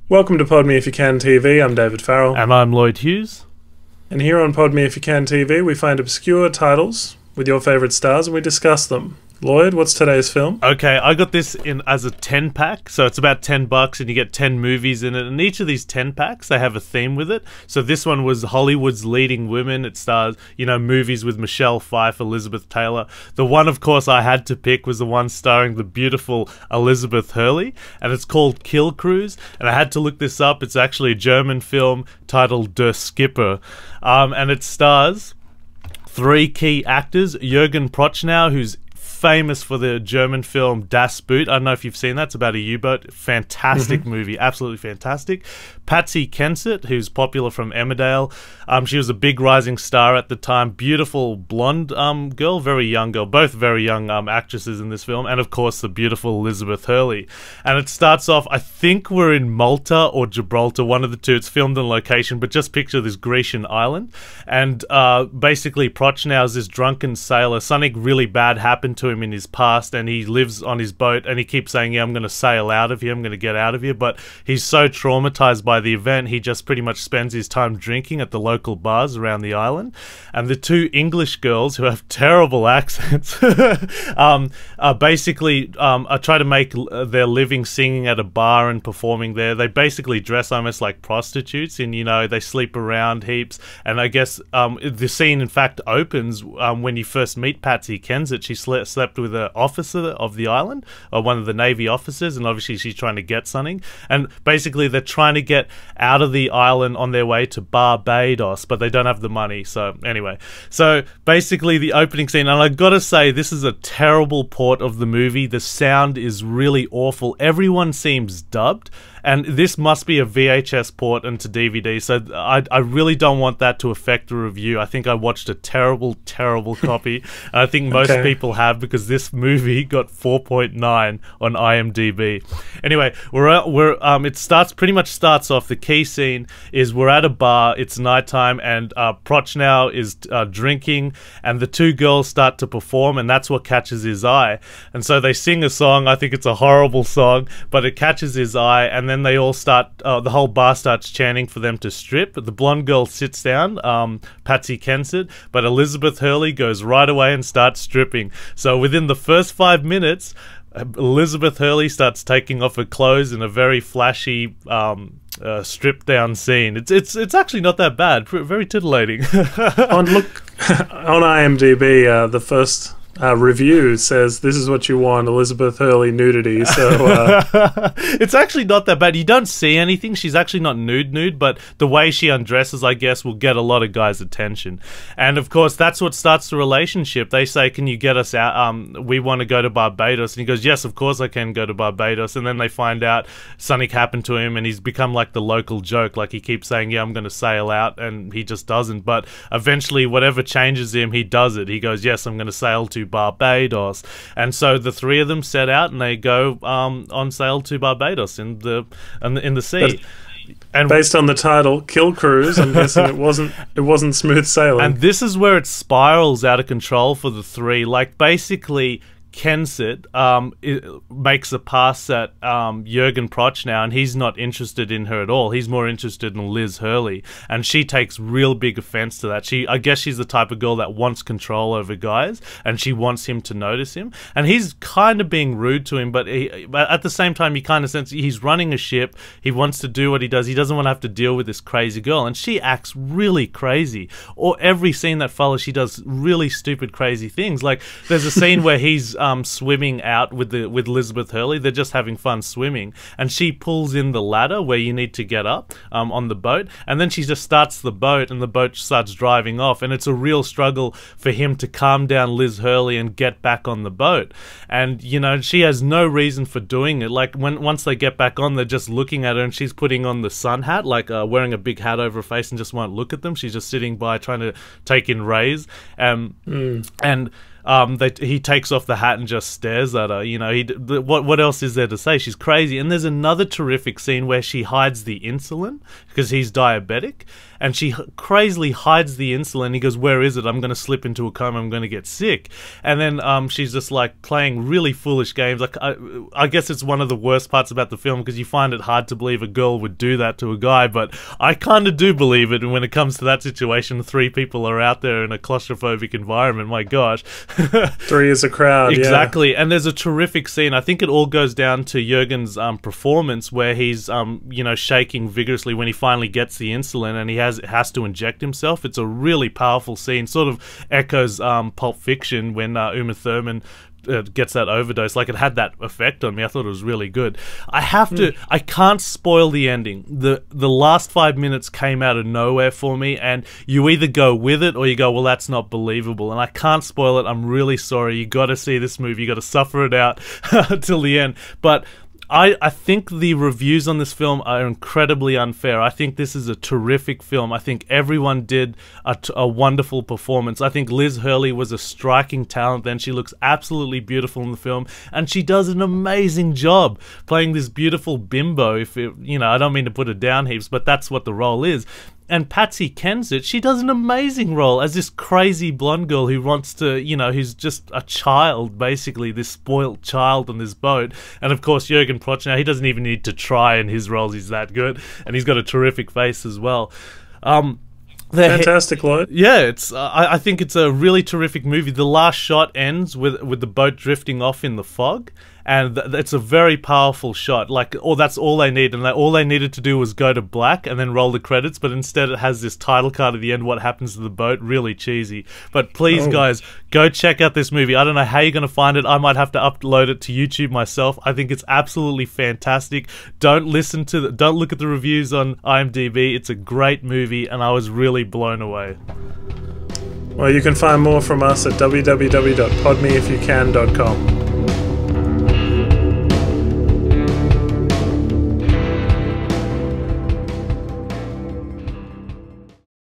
Welcome to Pod Me If You Can TV. I'm David Farrell. And I'm Lloyd Hughes. And here on Pod Me If You Can TV, we find obscure titles with your favourite stars and we discuss them. Lloyd, what's today's film? Okay, I got this in as a 10-pack, so it's about $10 and you get 10 movies in it, and each of these 10 packs, they have a theme with it. So this one was Hollywood's leading women. It stars, movies with Michelle Pfeiffer, Elizabeth Taylor. The one, of course, I had to pick was the one starring the beautiful Elizabeth Hurley, and it's called Kill Cruise, and I had to look this up. It's actually a German film titled Der Skipper, and it stars three key actors: Jürgen Prochnow, who's famous for the German film Das Boot. I don't know if you've seen that. It's about a U-boat. Fantastic movie. Absolutely fantastic. Patsy Kensit, who's popular from Emmerdale. She was a big rising star at the time. Beautiful blonde girl, very young girl. Both very young actresses in this film. And, of course, the beautiful Elizabeth Hurley. And it starts off, I think we're in Malta or Gibraltar, one of the two. It's filmed on location, but just picture this Grecian island. And basically, Prochnow is this drunken sailor. Something really bad happened to him in his past, and he lives on his boat, and he keeps saying, yeah, I'm going to sail out of here, I'm going to get out of here, but he's so traumatized by the event, he just pretty much spends his time drinking at the local bars around the island. And the two English girls, who have terrible accents, basically try to make their living singing at a bar and performing there. They basically dress almost like prostitutes, and they sleep around heaps. And I guess the scene in fact opens when you first meet Patsy Kensit. She slept with an officer of the island, or one of the Navy officers, and obviously she's trying to get something. And basically they're trying to get out of the island on their way to Barbados, but they don't have the money. So anyway, so basically the opening scene, and I gotta say, this is a terrible port of the movie. The sound is really awful. Everyone seems dubbed. And this must be a VHS port into DVD, so I really don't want that to affect the review. I think I watched a terrible, terrible copy. And I think most people have, because this movie got 4.9 on IMDb. Anyway, it pretty much starts off. The key scene is we're at a bar. It's nighttime, and Prochnow is drinking, and the two girls start to perform, and that's what catches his eye. And so they sing a song. I think it's a horrible song, but it catches his eye, and then they all start, the whole bar starts chanting for them to strip. The blonde girl sits down, Patsy Kensit, but Elizabeth Hurley goes right away and starts stripping. So within the first 5 minutes, Elizabeth Hurley starts taking off her clothes in a very flashy stripped down scene. It's actually not that bad. Very tittillating. on IMDb, the first review says this is what you want: Elizabeth Hurley nudity. So it's actually not that bad. You don't see anything. She's actually not nude, but the way she undresses, I guess, will get a lot of guys' attention. And of course, that's what starts the relationship. They say, "Can you get us out? We want to go to Barbados." And he goes, "Yes, of course I can go to Barbados." And then they find out something happened to him, and he's become like the local joke. Like, he keeps saying, "Yeah, I'm going to sail out," and he just doesn't. But eventually, whatever changes him, he does it. He goes, "Yes, I'm going to sail to Barbados." And so the three of them set out, and they go on sail to Barbados in the sea. And based on the title, Kill Cruise, I'm guessing it wasn't smooth sailing. And this is where it spirals out of control for the three. Like, basically, Kensit makes a pass at Jürgen Prochnow, and he's not interested in her at all. He's more interested in Liz Hurley, and she takes real big offense to that. I guess she's the type of girl that wants control over guys, and she wants him to notice him. And he's kind of being rude to him, but at the same time, you kind of sense he's running a ship. He wants to do what he does. He doesn't want to have to deal with this crazy girl, and she acts really crazy. Or every scene that follows, she does really stupid, crazy things. Like, there's a scene where he's swimming out with Elizabeth Hurley. They're just having fun swimming, and she pulls in the ladder where you need to get up on the boat, and then she just starts the boat, and the boat starts driving off, and it's a real struggle for him to calm down Liz Hurley and get back on the boat. And she has no reason for doing it. Like, once they get back on, they're just looking at her, and she's putting on the sun hat, like wearing a big hat over her face, and just won't look at them. She's just sitting by trying to take in rays, and he takes off the hat and just stares at her. What else is there to say? She's crazy. And there's another terrific scene where she hides the insulin because he's diabetic, and she crazily hides the insulin. He goes, "Where is it? I'm going to slip into a coma. I'm going to get sick." And then she's just like playing really foolish games. Like I guess it's one of the worst parts about the film, because you find it hard to believe a girl would do that to a guy, but I kind of do believe it. And when it comes to that situation, 3 people are out there in a claustrophobic environment. My gosh. 3 is a crowd. Exactly. Yeah. And there's a terrific scene. I think it all goes down to Jurgen's performance, where he's shaking vigorously when he finally gets the insulin and he has to inject himself. It's a really powerful scene. Sort of echoes Pulp Fiction when Uma Thurman gets that overdose. Like, it had that effect on me. I thought it was really good. I can't spoil the ending. The last 5 minutes came out of nowhere for me, and you either go with it or you go, well, that's not believable. And I can't spoil it. I'm really sorry. You got to see this movie. You got to suffer it out till the end. But I think the reviews on this film are incredibly unfair. I think this is a terrific film. I think everyone did a wonderful performance. I think Liz Hurley was a striking talent then. She looks absolutely beautiful in the film, and she does an amazing job playing this beautiful bimbo. I don't mean to put her down heaps, but that's what the role is. And Patsy Kensit, she does an amazing role as this crazy blonde girl who wants to, who's just a child, basically, this spoilt child on this boat. And of course, Jürgen Prochnow, he doesn't even need to try in his roles, he's that good. And he's got a terrific face as well. Fantastic, Lloyd. Yeah, I think it's a really terrific movie. The last shot ends with the boat drifting off in the fog, and it's a very powerful shot. Like, that's all they need, and all they needed to do was go to black and then roll the credits. But instead, it has this title card at the end. What happens to the boat? Really cheesy. But please, guys, go check out this movie. I don't know how you're gonna find it. I might have to upload it to YouTube myself. I think it's absolutely fantastic. Don't look at the reviews on IMDb. It's a great movie, and I was really blown away. Well, you can find more from us at www.podmeifyoucan.com.